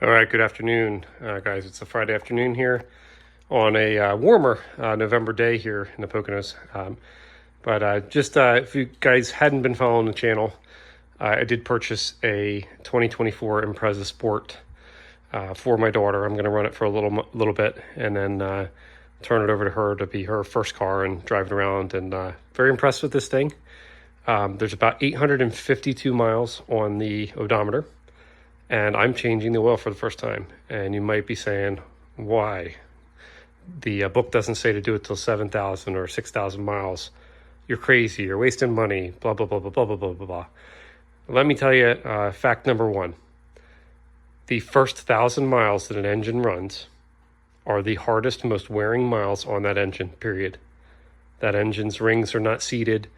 All right, good afternoon, guys. It's a Friday afternoon here on a warmer November day here in the Poconos. If you guys hadn't been following the channel, I did purchase a 2024 Impreza Sport for my daughter. I'm going to run it for a little bit and then turn it over to her to be her first car and drive it around. And very impressed with this thing. There's about 852 miles on the odometer. And I'm changing the oil for the first time. And you might be saying, why? The book doesn't say to do it till 7,000 or 6,000 miles. You're crazy, you're wasting money, blah, blah, blah, blah, blah, blah, blah, blah, blah. Let me tell you, fact number one. The first 1,000 miles that an engine runs are the hardest, most wearing miles on that engine, period. That engine's rings are not seated.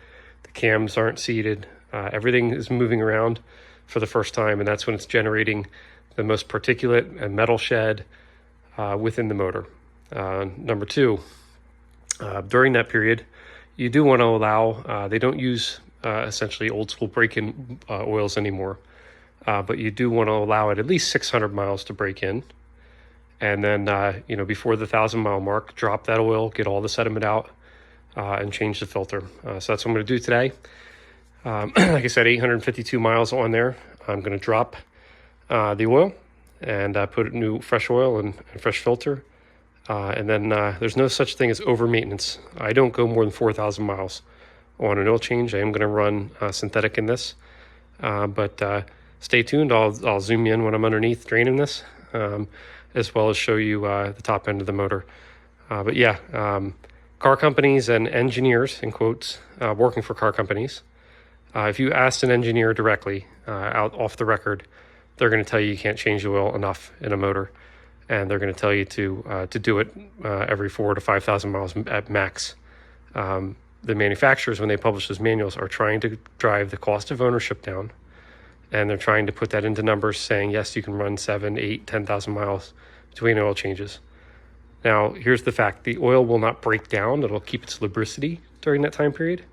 The cams aren't seated. Everything is moving around for the first time, and that's when it's generating the most particulate and metal shed within the motor. Number two, during that period, you do want to allow, they don't use essentially old school break-in oils anymore, but you do want to allow it at least 600 miles to break in. And then, before the 1,000-mile mark, drop that oil, get all the sediment out, and change the filter. So that's what I'm going to do today. Like I said, 852 miles on there. I'm going to drop the oil and put new fresh oil and fresh filter. And then there's no such thing as over maintenance. I don't go more than 4,000 miles on an oil change. I am going to run synthetic in this. But stay tuned. I'll zoom you in when I'm underneath draining this, as well as show you the top end of the motor. Car companies and engineers, in quotes, working for car companies, if you asked an engineer directly, out off the record, they're going to tell you can't change the oil enough in a motor, and they're going to tell you to do it every 4,000 to 5,000 miles at max. The manufacturers, when they publish those manuals, are trying to drive the cost of ownership down, and they're trying to put that into numbers, saying yes, you can run 7, 8, 10,000 miles between oil changes. Now, here's the fact: the oil will not break down; it'll keep its lubricity during that time period.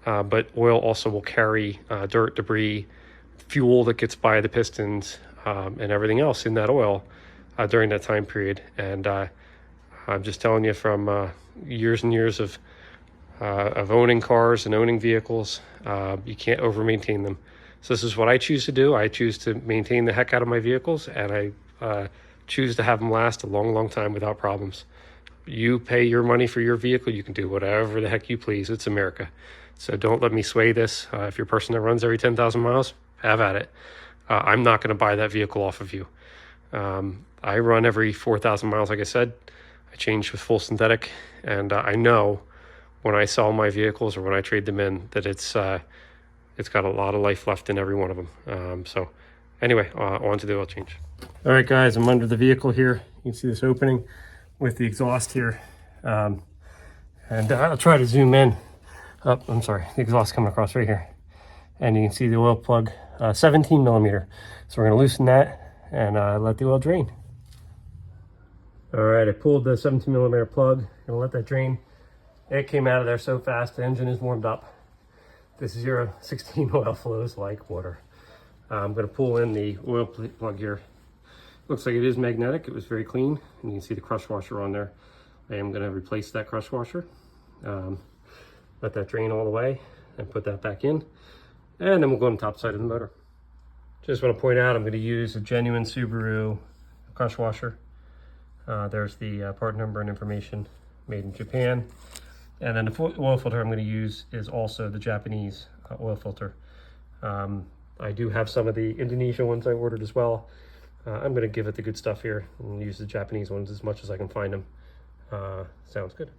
But oil also will carry dirt, debris, fuel that gets by the pistons, and everything else in that oil during that time period. And I'm just telling you from years and years of owning cars and owning vehicles, you can't over-maintain them. So this is what I choose to do. I choose to maintain the heck out of my vehicles, and I choose to have them last a long, long time without problems. You pay your money for your vehicle, you can do whatever the heck you please. It's America. So don't let me sway this. If you're a person that runs every 10,000 miles, have at it. I'm not going to buy that vehicle off of you. I run every 4,000 miles, like I said. I change with full synthetic, and I know when I sell my vehicles or when I trade them in that it's got a lot of life left in every one of them. So anyway, on to the oil change. All right, guys, I'm under the vehicle here. You can see this opening with the exhaust here. And I'll try to zoom in. Oh, I'm sorry, the exhaust coming across right here. And you can see the oil plug, 17 millimeter. So we're gonna loosen that and let the oil drain. All right, I pulled the 17 millimeter plug, gonna let that drain. It came out of there so fast, the engine is warmed up. This 0-16 oil flows like water. I'm gonna pull in the oil plug here. Looks like it is magnetic, it was very clean. And you can see the crush washer on there. I am gonna replace that crush washer. Let that drain all the way and put that back in. And then we'll go on the top side of the motor. Just want to point out, I'm going to use a genuine Subaru crush washer. There's the part number and information, made in Japan. And then the oil filter I'm going to use is also the Japanese oil filter. I do have some of the Indonesia ones I ordered as well. I'm going to give it the good stuff here and use the Japanese ones as much as I can find them. Sounds good.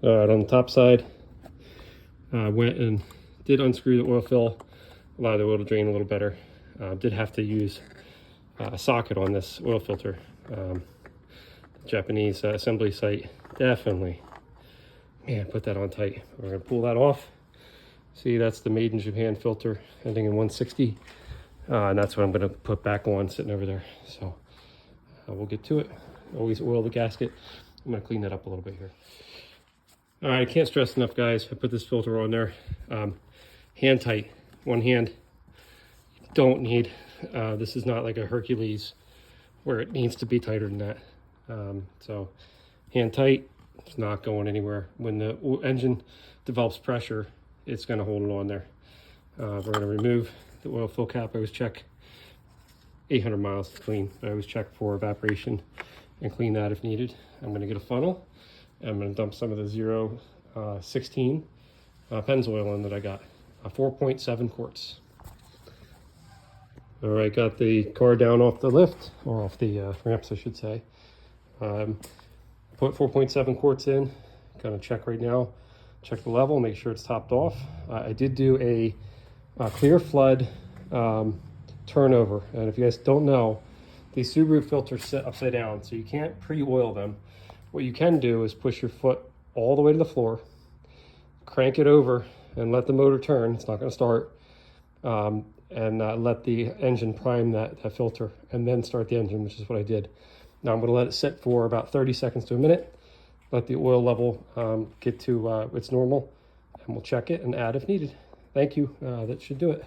All right, on the top side, went and did unscrew the oil fill, allow the oil to drain a little better. Did have to use a socket on this oil filter. Japanese assembly site, definitely. Man, put that on tight. We're gonna pull that off. See, that's the made in Japan filter ending in 160. And that's what I'm gonna put back on, sitting over there. So we'll get to it. Always oil the gasket. I'm gonna clean that up a little bit here. All right, I can't stress enough, guys. I put this filter on there. Hand tight, one hand. You don't need, this is not like a Hercules where it needs to be tighter than that. So hand tight, it's not going anywhere. When the engine develops pressure, it's going to hold it on there. We're going to remove the oil fill cap. I always check 800 miles to clean. I always check for evaporation and clean that if needed. I'm going to get a funnel. I'm going to dump some of the 0.16 Pennzoil in that I got, 4.7 quarts. All right, got the car down off the lift, or off the ramps, I should say. Put 4.7 quarts in. Gonna check right now, check the level, make sure it's topped off. I did do a clear flood turnover, and if you guys don't know, these Subaru filters sit upside down, so you can't pre-oil them. What you can do is push your foot all the way to the floor, crank it over, and let the motor turn. It's not going to start. And let the engine prime that filter, and then start the engine, which is what I did. Now I'm going to let it sit for about 30 seconds to a minute, let the oil level get to its normal, and we'll check it and add if needed. Thank you. That should do it.